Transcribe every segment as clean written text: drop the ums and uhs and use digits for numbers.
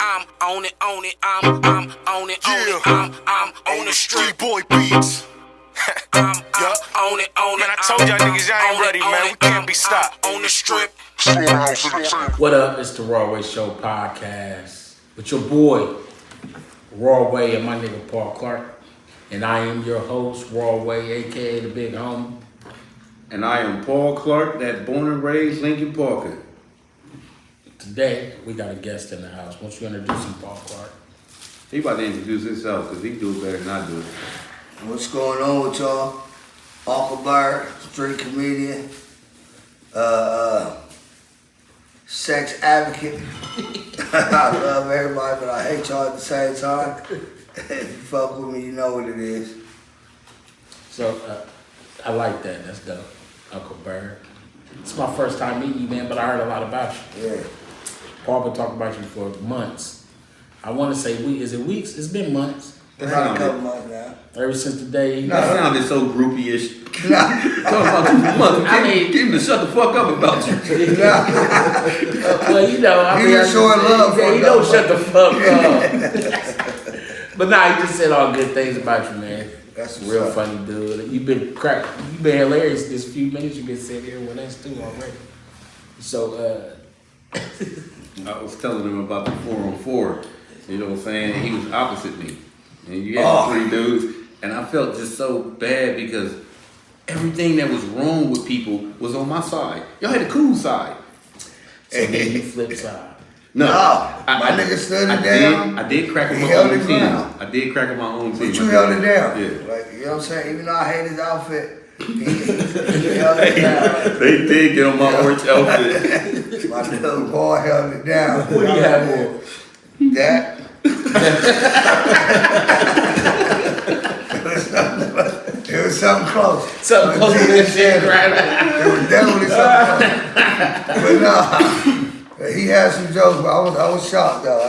I'm on it, I'm on it, I'm on the street boy beats. I'm on it, man. I told y'all niggas y'all ain't ready, man. We can't be stopped. On the strip. What up? It's the Rawway Show podcast with your boy Rawway and my nigga Paul Clark, and I am your host Rawway, aka the Big Homie. And I am Paul Clark, that born and raised Lincoln Parker. Today we got a guest in the house. Why don't you introduce him, Paul Clark? He about to introduce himself because he do it better than I do it. What's going on with y'all? Uncle Bird, street comedian, sex advocate. I love everybody, but I hate y'all at the same time. If you fuck with me, you know what it is. So I like that. That's dope, Uncle Bird. It's my first time meeting you, man, but I heard a lot about you. Yeah. Paul been talking about you for months. I want to say is it weeks? It's been months. About a couple months now. Ever since the day. That sounded so groupie-ish. Nah. Talking about you for months. Get him to shut the fuck up about you. Well, you know, I mean, He showing love for you don't shut the fuck up. But nah, he just said all good things about you, man. That's what's real up. funny dude. You've been hilarious this few minutes you've been sitting here with us too already. So I was telling him about the 4-on-4. You know what I'm saying? And he was opposite me. And you had three dudes. And I felt just so bad because everything that was wrong with people was on my side. Y'all had a cool side. so then you flip side. No. My nigga stood it down. I did crack him He my held own it team. down. I did crack him my own team. But you held it down. Yeah. Like, you know what I'm saying? Even though I hate his outfit, he held it down. They did get on my orange outfit. My little boy held it down. What do you have on? That. It was something close. Something close to this shit right now. It was definitely something close. But he had some jokes, but I was shocked though.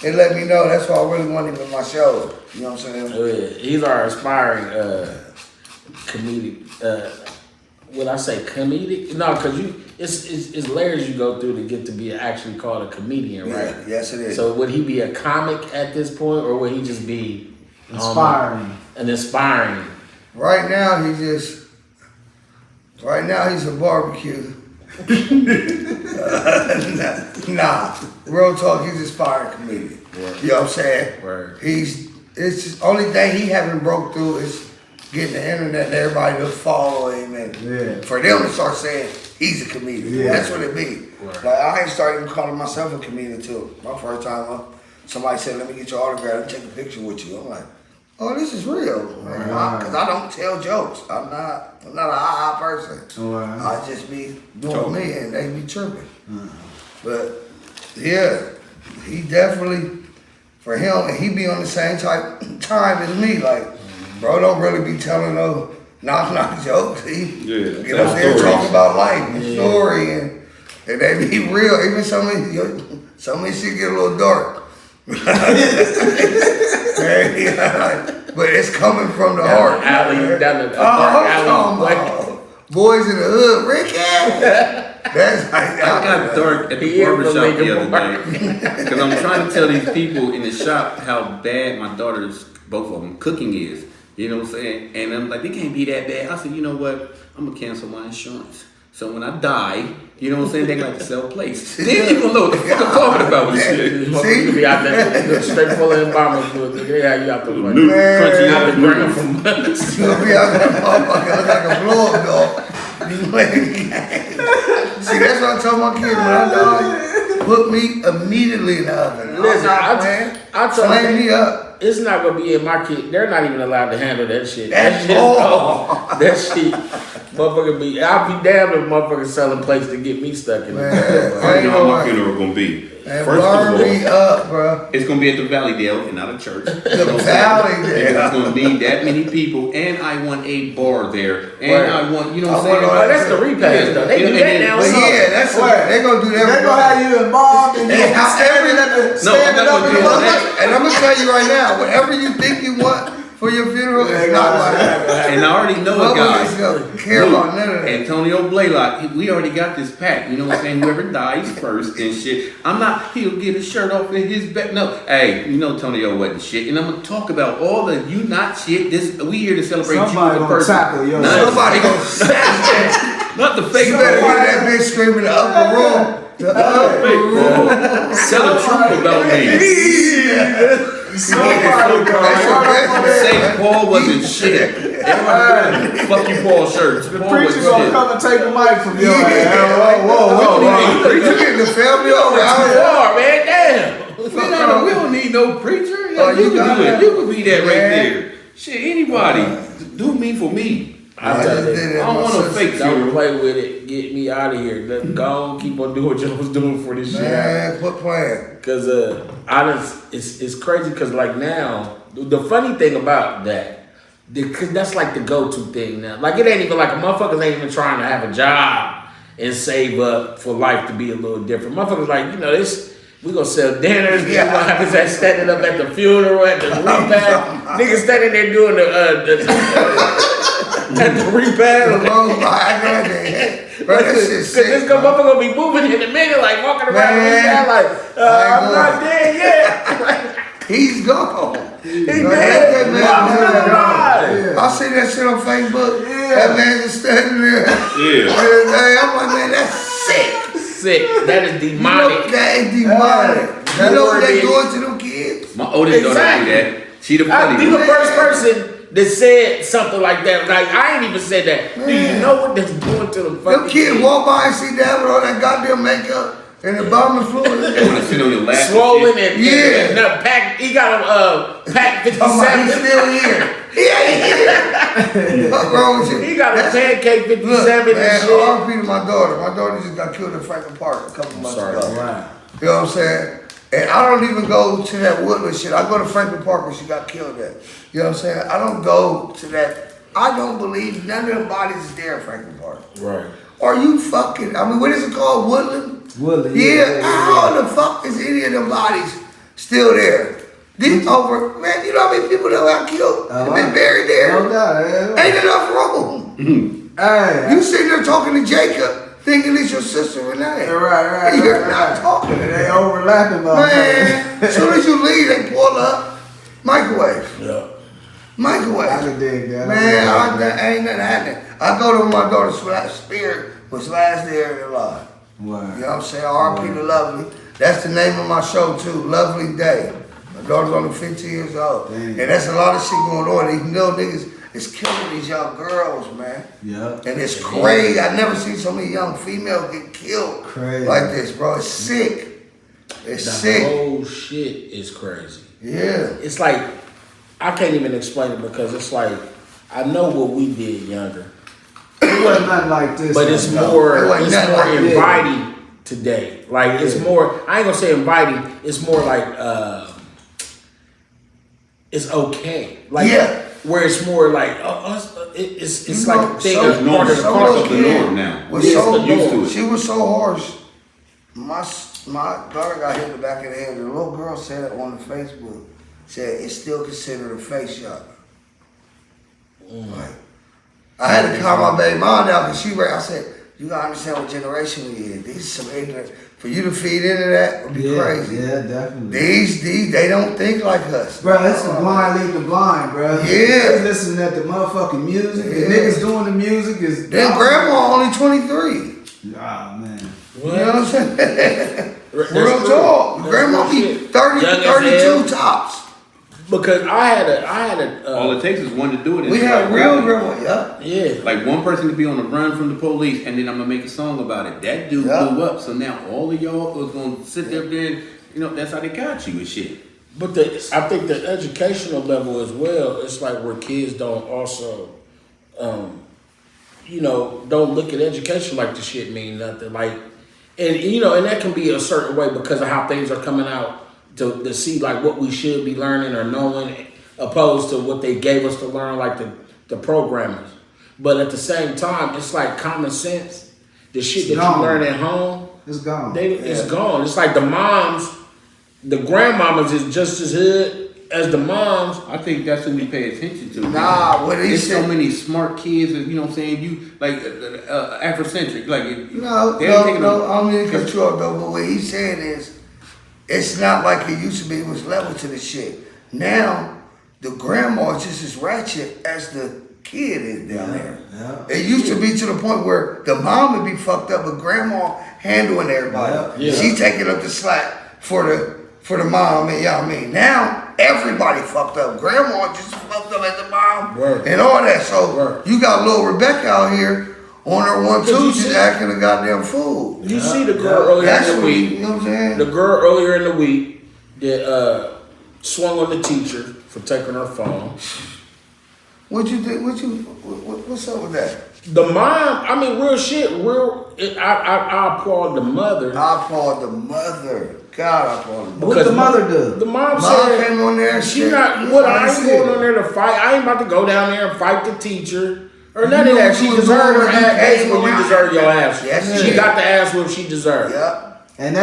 It let me know that's why I really want him in my show. You know what I'm saying? Oh, yeah. He's our aspiring comedic. Would I say comedic? No, because it's layers you go through to get to be actually called a comedian, right? Yeah, yes, it is. So would he be a comic at this point, or would he just be inspiring? An inspiring. Right now he's a barbecue. Nah, real talk, he's an aspiring comedian. Word. You know what I'm saying? Word. It's just only thing he haven't broke through is getting the internet and everybody to follow him and for them to start saying he's a comedian. Yeah. That's what it be. Word. Like I ain't started even calling myself a comedian too. My first time somebody said, "Let me get your autograph and take a picture with you." I'm like, "Oh, this is real," because I don't tell jokes. I'm not a ha-ha person. Right. I just be doing me and they be tripping. But yeah, he definitely, for him, and he be on the same time as me. Like, bro, don't really be telling no knock jokes. He get up there and talk about life and story, and they be real. Even some of these shit get a little dark. But it's coming from the heart. Down the alley. Boys in the hood, Ricky. That's like, I got dark at the barbershop the other day because I'm trying to tell these people in the shop how bad my daughter's, both of them, cooking is. You know what I'm saying? And I'm like, they can't be that bad. I said, you know what? I'm going to cancel my insurance. So when I die, you know what I'm saying? They like to sell plates. Then you gonna know what the fuck I'm talking about with shit. You be out there straight full of embalming fluid. They have you out the way. New crunchy Out the noodles. ground from months. you gonna be out there, motherfucker, look like a blow up dog. See, that's what I tell my kids when I die. Put me immediately in the oven. Listen, I tell Flame me up. It's not gonna be in my kid. They're not even allowed to handle that shit. That's That all. that shit, motherfucker be. I'll be damned if motherfuckers selling plates to get me stuck in Man, the I know how my funeral gonna be. And First burn of all, me up, bro. it's gonna be at the Valleydale and not a church. The Valleydale. And it's gonna be that many people, and I want a bar there, and I want, you know what I'm saying? I want that's the repast though. They do that now. But yeah, that's what they gonna do that. They gonna have you involved and you And standing I'm up in the gonna tell you right now, whatever you think you want for your funeral. It's not like that. And I already know a guy. Don't care about none of that. Antonio Blaylock, we already got this pack. You know what I'm saying? Whoever dies first and shit. He'll get his shirt off in his back. No, hey, you know Tonio wasn't shit. And I'm gonna talk about all the you not shit. We here to celebrate Somebody you as a person. tackle yo. Somebody gonna snatch Not the fake. You better hear that bitch screaming in the upper room. The upper room. Tell the truth about me. Say Paul wasn't shit. Everybody, fuck you, Paul shirts. The Paul preacher wasn't gonna shit. come and take the mic from your Yeah. ass. Whoa. You getting the family over Oh, man, damn. We don't need no preacher. Oh, You you can got do it. that? You can be that right Man. there. Shit, anybody. Do me for me. I I tell just you, did it. I don't want no fake don't funeral. play with it. Get me out of here. Let go on, keep on doing what you was doing for this shit. Man, quit playing. Cause it's crazy. Cause like now, the funny thing about that, cause that's like the go-to thing now. Like it ain't even like a motherfuckers ain't even trying to have a job and save up for life to be a little different. Motherfuckers like this. We gonna sell dinners. We gonna have his ass standing up at the funeral, at the repast. Niggas standing there doing the at the repast. Bro, that shit sick, This bro. motherfucker gonna be moving in a minute, like walking around the Man, repast, like I'm going. not dead yet. He's gone. He Bro, dead. let that man I'm do still it. alive. I see that shit on Facebook. Yeah. That man just standing there. Yeah. I'm like, man, that's sick. Sick. That is You know, demonic. that is demonic. You know what they doing to them kids? My oldest daughter do that. She the I'll funny be the one. first person that said something like that. Like I ain't even said that. Do you know what that's doing to them Them fucking kids walk by and see that with all that goddamn makeup and the bottom of the floor. They wanna sit on your lap. swollen and Yeah. and pack. He got a pack Oh my, he's 57. still here. He ain't here. What's wrong with you? He got a That's- pancake 57 Look, and man, shit. R.P. to my daughter. My daughter just got killed in Franklin Park a couple months sorry. ago. Wow. You know what I'm saying? And I don't even go to that Woodland shit. I go to Franklin Park where she got killed at. You know what I'm saying? I don't go to that. I don't believe none of the bodies is there at Franklin Park. Right. Are you fucking, I mean, what is it called? Woodland? Woodland, Yeah, how the fuck is any of them bodies still there? These over, man, you know how many people that got killed and been buried there? No doubt. Ain't enough room. Hey. You sitting there talking to Jacob, thinking it's your sister Renee. Right. You're not talking to They them. overlapping, Man, as soon as you leave, they pull up. Microwave. Yeah. Microwave. I can dig that. Man, ain't nothing happening. I go to my daughter's spirit was last there alive. Wow. You know what I'm saying? R.P. to Lovely. That's the name of my show too, Lovely Day. My daughter's only 15 years old. Dang. And that's a lot of shit going on. These little niggas is killing these young girls, man. Yeah. And it's crazy. I never seen so many young females get killed Crazy. like this, bro. It's sick. It's The sick. whole shit is crazy. Yeah. It's like I can't even explain it because it's like I know what we did younger, It wasn't nothing like this. but it's No, more it wasn't it's nothing more like it. inviting today. Like it's more. I ain't gonna say inviting. It's more like it's okay. Like Yeah. where it's more like it's You like know, a thing so- of part of the so culture. It's the norm now. Was Yeah, so it's the used to it. She was so harsh. My daughter got hit in the back of the head. The little girl said it on the Facebook. Said it's still considered a face shot. Like, I had to calm my baby mom down because I said, you gotta understand what generation we in. These are some ignorant. For you to feed into that would be crazy. Yeah, definitely. These, they don't think like us. Bro, it's the blind leading the blind, bro. Yeah. They listening at the motherfucking music. The Yeah. niggas doing the music is. Then grandma only 23. Ah, man. You know what I'm saying? That's Real true. talk. That's Grandma real be shit. 30, Young as 32 hell. tops. Because I had a All it takes is one to do it. and We it's had like real rapping. grandma, yeah. yeah. Like one person to be on the run from the police, and then I'm gonna make a song about it. That dude Yeah. blew up, so now all of y'all was gonna sit there and, that's how they got you and shit. But I think the educational level as well, it's like where kids don't also, don't look at education like the shit mean nothing. Like, and that can be a certain way because of how things are coming out to see like what we should be learning or knowing, opposed to what they gave us to learn, like the programmers. But at the same time, it's like common sense. The shit that gone. you learn at home, It's gone. it's gone. It's like the grandmamas is just as hood as the moms, I think that's what we pay attention to. Nah, what he There's said. so many smart kids, you know what I'm saying? You like Afrocentric, like No, they ain't taking no, I don't mean to cut you off though, but what he's saying is, it's not like it used to be, it was level to the shit. Now, the grandma is just as ratchet as the kid is down there. Yeah. It used to be to the point where the mom would be fucked up, but grandma handling everybody. Yeah. She taking up the slack for the mom, and y'all mean. Now, everybody fucked up. Grandma just as fucked up as the mom Word. and all that. So, Word. you got little Rebecca out here on her 1-2, you just see- acting a goddamn fool. you see the girl earlier That's in the what week. you know what I'm saying? The girl earlier in the week that swung on the teacher for taking her phone. What you think? What's up with that? The mom, I mean, real shit, I applaud the mother. I applaud the mother. God, I applaud the mother. What the mother do? The mom Mom said, came on there and she shit. not, what, I ain't see going it. on there to fight. I ain't about to go down there and fight the teacher. Or none You of know that. what She you was deserved her doing when you ass. came Basically, you around. deserve your ass. Yes, She you got did. the ass whoop she deserved. Yep. And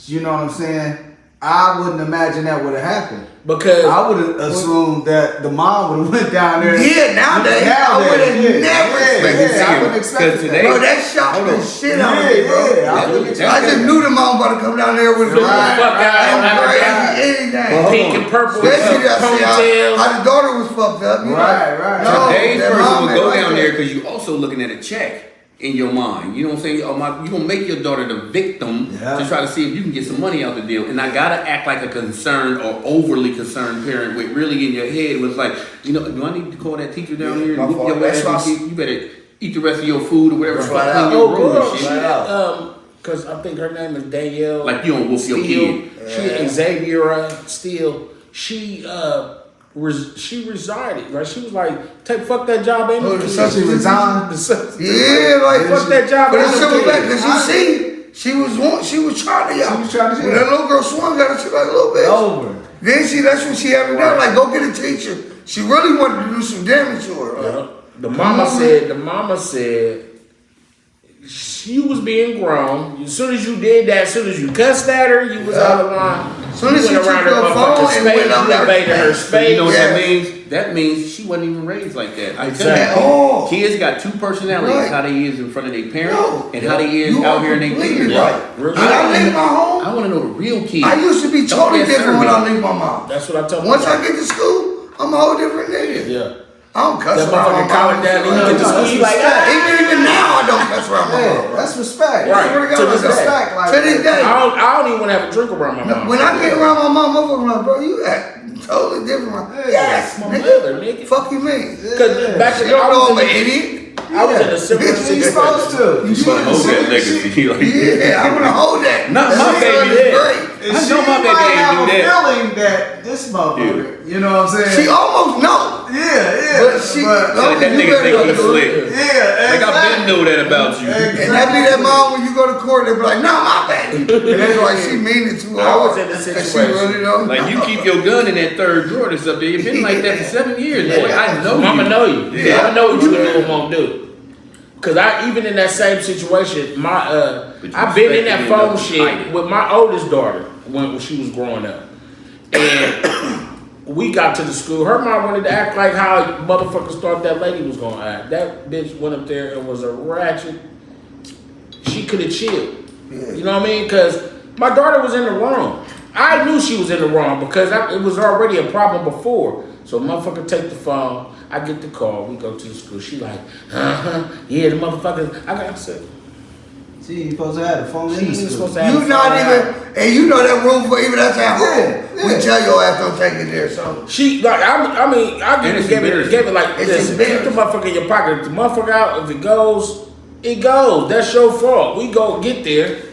you know what I'm saying? I wouldn't imagine that would have happened. Because I would have assumed that the mom would have went down there. Yeah, nowadays, I would have never expected I that. wouldn't expect today- that. Bro, that shocked the shit out of me, bro. I wouldn't That's expect I just that. knew the mom about to come down there with Flip the fuck out, and right. anything. pink and purple Especially that ponytails. how the daughter was fucked up. You Right, know? right. No, Today's that person mom would ain't go like down that. there because you also looking at a check in your mind. You know what I'm saying? You gonna make your daughter the victim to try to see if you can get some money out the deal. And I gotta act like a concerned or overly concerned parent with really in your head was like, you know, do I need to call that teacher down here my and whoop fault. your That's ass? why- You better eat the rest of your food or whatever. Flat fuck out. in your Oh, room girl, and she, shit. because I think her name is Danielle. Like you don't whoop your Steele. kid. She Xavier Steele. She resided. Like she was like, fuck that job, ain't Oh, no the kid." substitute She resigned? resigned. Yeah, like Fuck that job, But ain't it's no simple kid. fact, cause you see, she was trying to y'all. She was trying to When that little girl swung at her, she like a little bitch. Over. Then that's what she had to do. Like, go get a teacher. She really wanted to do some damage to her. Like, The mama said she was being grown. As soon as you did that, as soon as you cussed at her, you was out of line. Soon as You she went around took her her phone motherfucking and went space, on you her invaded her space. space. You know what Yeah. that means? That means she wasn't even raised like that. I tell Exactly. you, Oh. kids got two personalities: Right. how they is in front of their parents No. and how they is You out are here in their completely peers. right. Real When I leave my home, I want to know the real kid. I used to be Don't totally get different when surveyed. I leave my mom. That's what I told Once my I get to school, I'm a whole different nigga. Yeah. I don't cuss That around my motherfucking college mom. down, you Like, get to school, you like, even now, I don't cuss around my Yeah, mom. that's respect. Right. Swear to God, To I this don't. day. Respect, like To this day. I don't even want to have a drink around my mom. When I get around my mom, I'm like, bro, you act totally different. Yes, my nigga. mother, nigga. Fuck you mean? Because back You in don't know I'm I an was in idiot. I was in a similar You situation. supposed to. You supposed Hold to. that legacy. Like, Yeah, I'm gonna hold that. Not my That baby, son is yeah. great. And I she know my baby might ain't have do a that. feeling that this motherfucker, you know what I'm saying? She almost know. yeah. But she, like that you nigga better think go he do it. slick. Yeah, Like I've been know that about you. And that be that mom when you go to court, they be like, nah, my baby. And that's like she mean it too I was hard. in this And she situation. really don't Like you know. keep your gun in that third drawer that's up there. You've been like that for 7 years. Boy, I know Mama you. know you. Yeah. Mama know what you do and won't do. Cause I even in that same situation, But you I've been in that expected phone enough to shit hide it. with my oldest daughter when she was growing up, and we got to the school. Her mom wanted to act like how motherfuckers thought that lady was gonna act. That bitch went up there and was a ratchet. She could have chilled. Yeah. You know what I mean? Cause my daughter was in the wrong. I knew she was in the wrong because it was already a problem before. So motherfucker take the phone. I get the call. We go to the school. She like, yeah, the motherfuckers. I said, She ain't supposed to have the phone she in ain't the school. supposed to have You the not phone out. even, and you know that room for even that's at home. Yeah. We tell your ass don't take it there, so. She like I mean I And it's gave it like It's listen, keep the embarrassing. motherfucker in your pocket. If the motherfucker out, if it goes, it goes. That's your fault. We go get there.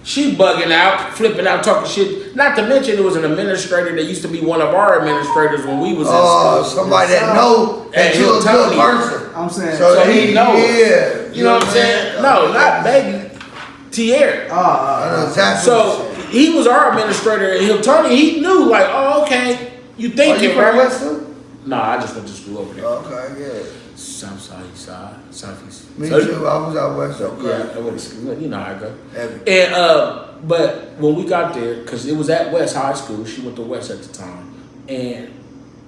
She bugging out, flipping out, talking shit. Not to mention it was an administrator that used to be one of our administrators when we was in Oh, school. somebody that know that And you a he'll tell good me. person. I'm saying. So he knows. Yeah. You know what I'm saying? No, not baby. Tierra. I know exactly what So you're saying. he was our administrator and he'll tell me he knew like, oh okay, you Are thinking you from right? West too? Nah, I just went to school over there. Okay, yeah. South side, east side, southeast. Me too. I was out west. Okay. Yeah, I went to school. You know how I go. Heavy. And but when we got there, because it was at West High School, she went to West at the time, and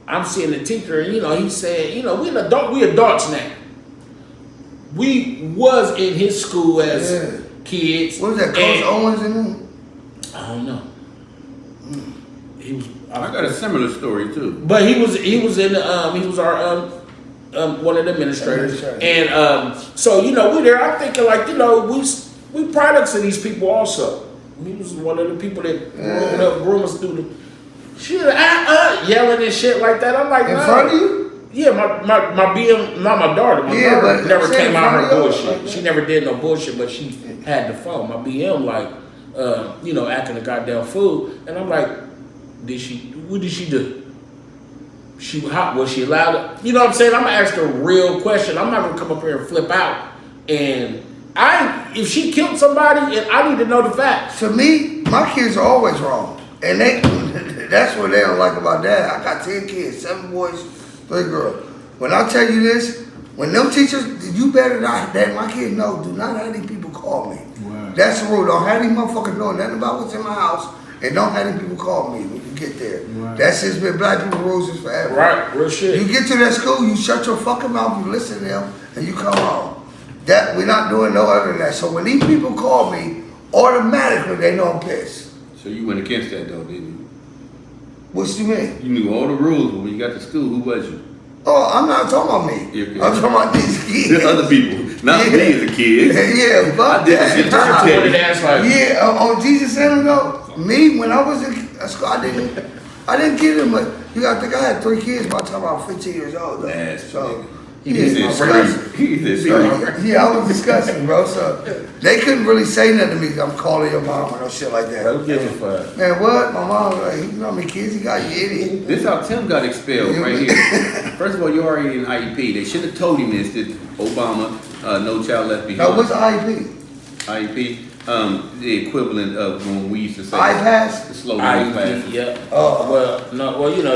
I'm seeing the teacher, and he said, we adults now. We was in his school as kids. What was that, Coach Owens in there? I don't know. He was. I got a similar story too. But he was in the, he was our one of the administrators, and so we there. I'm thinking like we products of these people also. He was one of the people that grew us through the shit, yelling and shit like that. I'm like, in front of you? Yeah, my BM, not my daughter. My daughter but never came out her bullshit. Like she never did no bullshit, but she had the phone. My BM acting a goddamn fool, and I'm like, what did she do? Was she allowed to, you know what I'm saying? I'm gonna ask her a real question. I'm not gonna come up here and flip out. And if she killed somebody, and I need to know the facts. To me, my kids are always wrong. And that's what they don't like about dad. I got 10 kids, 7 boys, 3 girls. When I tell you this, when them teachers, you better not, that my kids know, do not have these people call me. Wow. That's the rule. Don't have these motherfuckers know nothing about what's in my house. And don't have these people call me when you get there. Right. That's just been black people rules is forever. Right, real shit. You get to that school, you shut your fucking mouth, you listen to them, and you come home. That we're not doing no other than that. So when these people call me, automatically they know I'm pissed. So you went against that though, didn't you? What you mean? You knew all the rules, but when you got to school, who was you? Oh, I'm not talking about me. Okay. I'm talking about these kids. There's other people, not me as a kid. Yeah, fuck that. Yeah, on Jesus and though, me when I was in school, I didn't get him. But you got to think I had 3 kids by the time I was 15 years old. Though. So. Yeah, I was disgusting, bro. So they couldn't really say nothing to me. I'm calling your mom or no shit like that. Who gives a fuck? Man, what? My mom, like, you know how many kids he got? You idiot. This is how Tim got expelled right here. First of all, you're already in IEP. They should have told him this. That Obama, No Child Left Behind. Now, what's IEP? IEP, the equivalent of when we used to say iPass? the slow down class. Yeah.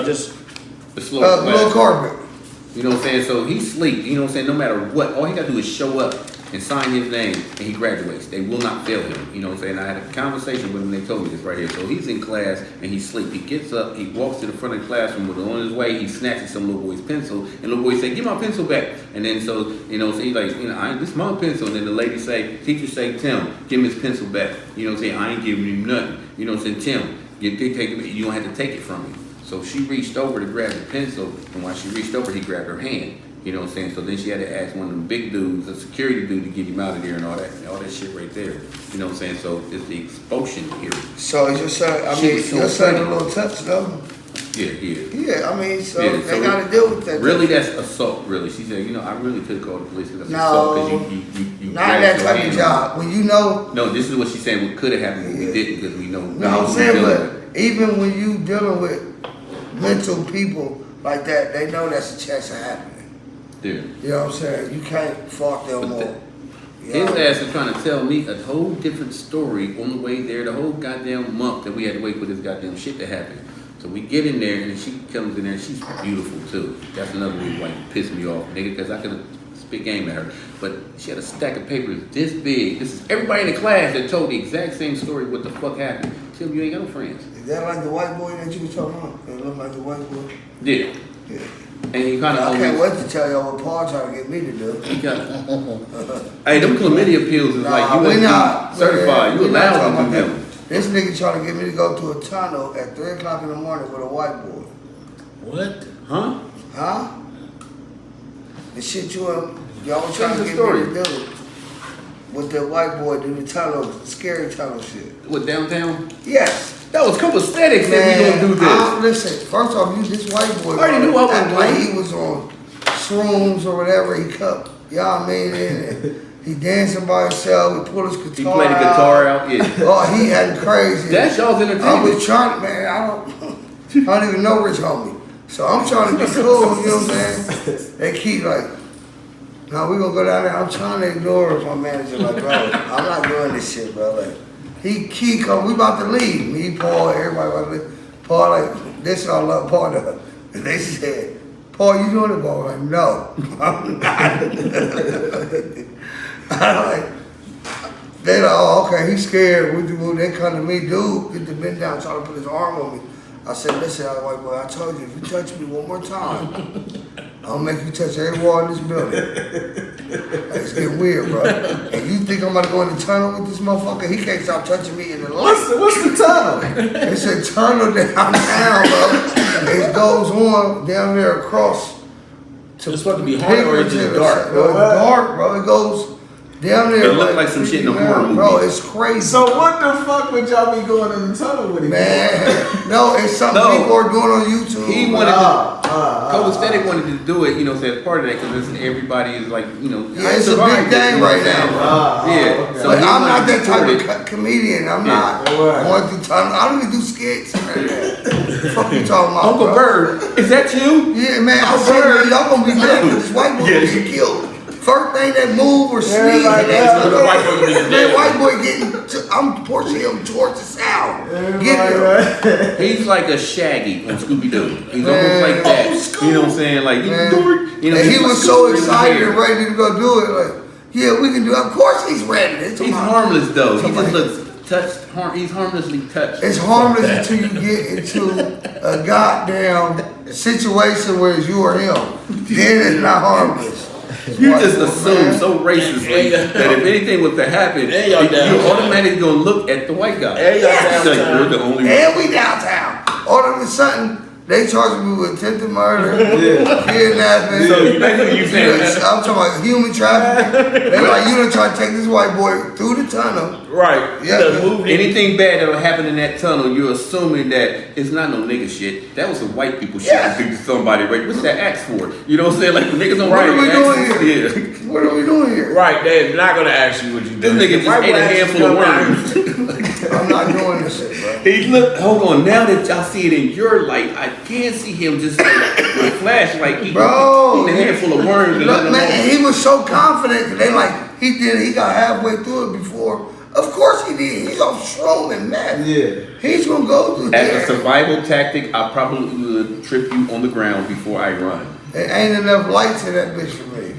Just the slow class. Little carpet. You know what I'm saying? So he sleep, you know what I'm saying? No matter what, all he got to do is show up and sign his name and he graduates. They will not fail him. You know what I'm saying? I had a conversation with him, they told me this right here. So he's in class and he sleep. He gets up, he walks to the front of the classroom, but on his way, he snatches some little boy's pencil, and little boy say, "Give my pencil back." And then so, so he's like, this is my pencil. And then the lady say, teacher say, "Tim, give him his pencil back." You know what I'm saying? I ain't giving him nothing. You know what I'm saying? "Tim, you don't have to take it from me." So she reached over to grab the pencil, and while she reached over, he grabbed her hand. You know what I'm saying? So then she had to ask one of them big dudes, a security dude, to get him out of there and all that shit right there. You know what I'm saying? So it's the expulsion here. So is your son, your son a little touch though? Yeah. Yeah, they got to deal with that. Really, that's assault, really. She said, I really could call the police because that's assault. Because you not that type of job. When you know. No, this is what she's saying. What could have happened, but we didn't because we know. No, I'm saying, but even when you dealing with mental people like that, they know that's a chance of happening. Yeah. You know what I'm saying? You can't fault them more. His ass is trying to tell me a whole different story on the way there, the whole goddamn month that we had to wait for this goddamn shit to happen. So we get in there and she comes in there and she's beautiful too. That's another reason why you pissed me off, nigga, because I could have spit game at her. But she had a stack of papers this big. This is everybody in the class that told the exact same story what the fuck happened. Tim, you ain't got no friends. Is that like the white boy that you were talking about? It looked like the white boy? Yeah. And he kind of. I can't wait to tell y'all what Paul trying to get me to do. He hey, them chlamydia pills is like you ain't certified. You allowed to do them. This nigga trying to get me to go to a tunnel at 3 o'clock in the morning with a white boy. What? Huh? The shit y'all was trying to get me to do with the white boy do the tunnel, scary tunnel shit. What, downtown? Yes. That was copacetic that we gonna do this. Listen, first off, this white boy. I already knew I wasn't like he was on shrooms or whatever. He cut, y'all mean it. He dancing by himself. He pulled his guitar. He played the guitar out. Yeah. Oh, he had crazy. That's y'all's entertainment. I was trying, man. I don't even know Rich Homie. So I'm trying to be cool. You know what I'm saying? They keep like, no, we gonna go down there. I'm trying to ignore my manager. Like, bro, I'm not doing this shit, bro. Like, he come. We about to leave. Me, Paul, everybody about to leave. Paul, like, this is all love Paul does. And they said, Paul, you doing it, Paul? I'm like, no, I'm not. I'm like, they like, oh, okay, he's scared. They come to me, dude, get the bend down, trying to put his arm on me. I said, listen, I was like, well, I told you, if you touch me one more time, I'll make you touch every wall in this building. It's getting weird, bro. And you think I'm about to go in the tunnel with this motherfucker? He can't stop touching me in the light. What's the tunnel? It's a tunnel downtown, bro. It goes on down there across to It's supposed to be hard or it's just dark? Bro, it's dark, bro. It goes down there. It looked like some shit in a horror movie. Bro, it's crazy. So what the fuck would y'all be going in the tunnel with him? Man, no, it's something No. people are doing on YouTube. He wanted Copacetic wanted to do it, you know, as part of that because everybody is like, you know, Yeah, it's a big thing right now, bro. Yeah, okay. so But he I'm not wanted that to type record of comedian. I'm not Right. going through tunnels. I don't even do skits. What the fuck you talking about, Uncle bro? Bird, is that you? Yeah, man, I said, man, y'all gonna be mad because this white boy Yes. getting killed. First thing that move or sneeze, like and that. The white boy getting man, dead. white boy getting. I'm pushing him towards the south. Get him. He's like a Shaggy on Scooby Doo. He's Man. almost like that. Oh, Scoob. You know what I'm saying? Like, Man. you know, And he he's was like so Scooby Doo excited hair. and ready to go do it. Like, yeah, we can do it. Of course he's ready. It's He's harmless though. He just looks he's harmlessly touched. It's harmless until you get into a goddamn situation where it's you or him. Then it's not harmless. You just White boy, assume man. so racistly that if anything was to happen, And y'all down. you're automatically gonna look at the white guy. And y'all It's like, downtown. you're the only one. And we downtown. All of a sudden, they charged me with attempted murder, kidnapping. So basically you saying that- I'm talking about human trafficking. They're like, you done try to take this white boy through the tunnel. Right. Yeah. The movie. Anything bad that'll happen in that tunnel, you're assuming that it's not no nigga shit. That was some white people shit Yeah. to do to somebody, right? What's that axe for? You know what I'm saying? Like niggas don't What write are we doing axes. here? Yeah. What are we doing here? Right, they're not gonna ask you what you This did. nigga just ate a handful of worms. I'm not doing this shit, bro. He look. Hold on. Now that y'all see it in your light, I can see him just like with a flashlight eating, Bro. eating a handful of worms. And Look, nothing man, wrong. he was so confident that they like, he did it, he got halfway through it before. Of course he did. He's on Strom and meth. Yeah. He's gonna go through As a there. survival tactic, I probably would trip you on the ground before I run. There ain't enough lights in that bitch for me.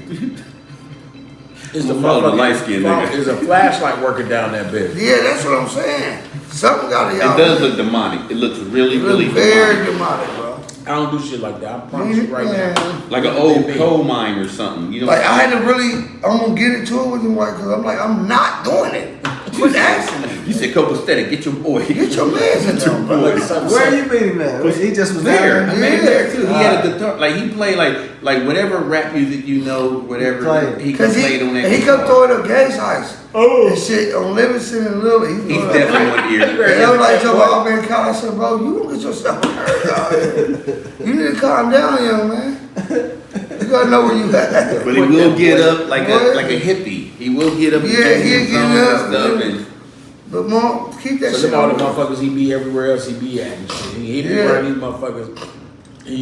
Is the Follow the motherfucking- light-skinned nigga. Is a flashlight working down that bitch? Yeah, that's what I'm saying. Something got to It y'all. does look demonic. It looks really, It really look very demonic. demonic, bro. I don't do shit like that. I promise you right Yeah. now. Like an old coal mine or something. You know. Like I had to really, I'm gonna get into it with him, like, cause I'm like, I'm not doing it. Quit asking me. You said copacetic. Get your boy. Get your mans in there, bro. Where you meet him at? He just was There, there. I met him there too. He had a guitar, like he played like whatever rap music you know, whatever he Cause played on that. he kept throwing up gay sites. Oh. And shit on Livingston and Lily. He's definitely one ear. And I was like, talking about, man, Kyle, I said, bro, you gonna get yourself hurt out here. You need to calm down, young man. You gotta know where you at. But he will get up like What? a hippie. He will get up. and Yeah, do he'll his get songs up. and stuff. And But mom, keep that So shit them all the on. motherfuckers he be everywhere else he be at and shit. He be Yeah. around these motherfuckers. He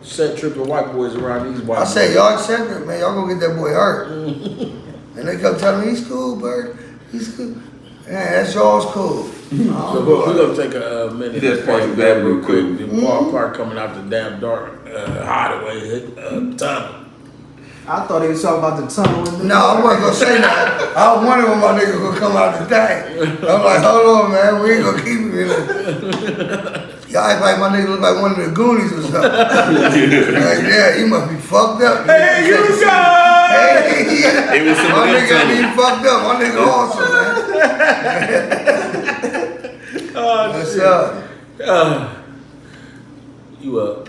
set tripping white boys around these white I boys. said, y'all accept it, man. Y'all gonna get that boy hurt. And they kept telling me, he's cool, Bert. He's cool. Man, that's y'all's cool. So we're gonna take a minute That's to part pay of back that real real quick. quick. Then Paul Clark coming out the damn dark hideaway tunnel. I thought he was talking about the tunnel. No, I wasn't gonna say that. I was wondering when my nigga gonna come out today. I'm like, hold on, man. We ain't gonna keep him in there. Y'all act like my nigga look like one of the Goonies or something. Like, yeah, he must be fucked up. Hey, you guys! Hey, it was some my good nigga ain't tunnel. even fucked up. My nigga awesome, man. What's up? You up?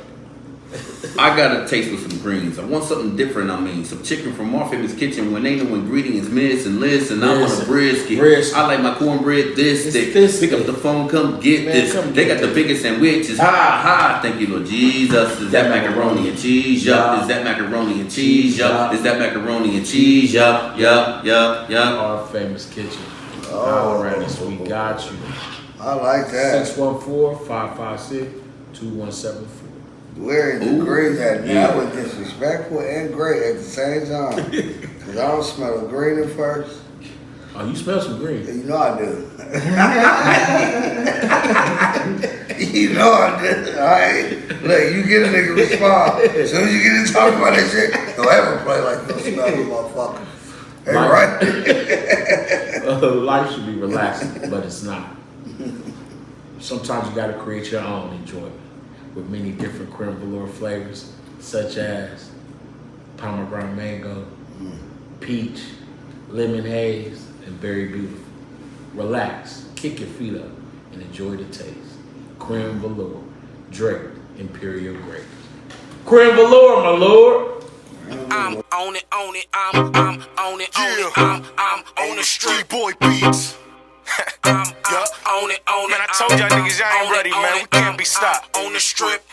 I got a taste with some greens. I want something different. I mean, some chicken from Marfamis Kitchen when ain't no ingredients miss and list. And I want a brisket. I like my cornbread this thick. Pick up the phone, come get this. They got the biggest sandwiches. Ha ha! Thank you, Lord Jesus. Is that macaroni and cheese? Yup. Is that macaroni and cheese? Yup. Is that macaroni and cheese? Yup. Yup. Yup. Yup. Our famous kitchen. All around us, we got you. I like that. 614-556-2174. Where is the Ooh, green at? Now, yeah. I was disrespectful and great at the same time. Cause I don't smell the green at first. Oh, you smell some green. You know I do. You know I did. Look, you get a nigga respond. As soon as you get to talk about that shit, don't ever play like you don't smell the motherfucker. Hey, right? Life should be relaxing, but it's not. Sometimes you gotta create your own enjoyment with many different creme velour flavors, such as pomegranate mango, peach, lemon haze, and berry beautiful. Relax, kick your feet up, and enjoy the taste. Creme velour, draped imperial grapes. Creme velour, my lord. I'm on it, on it, I'm on it, on it, I'm on the street boy beats. I'm on it, on it. Man, I told y'all niggas y'all ain't ready, man. We can't be stopped. On the strip.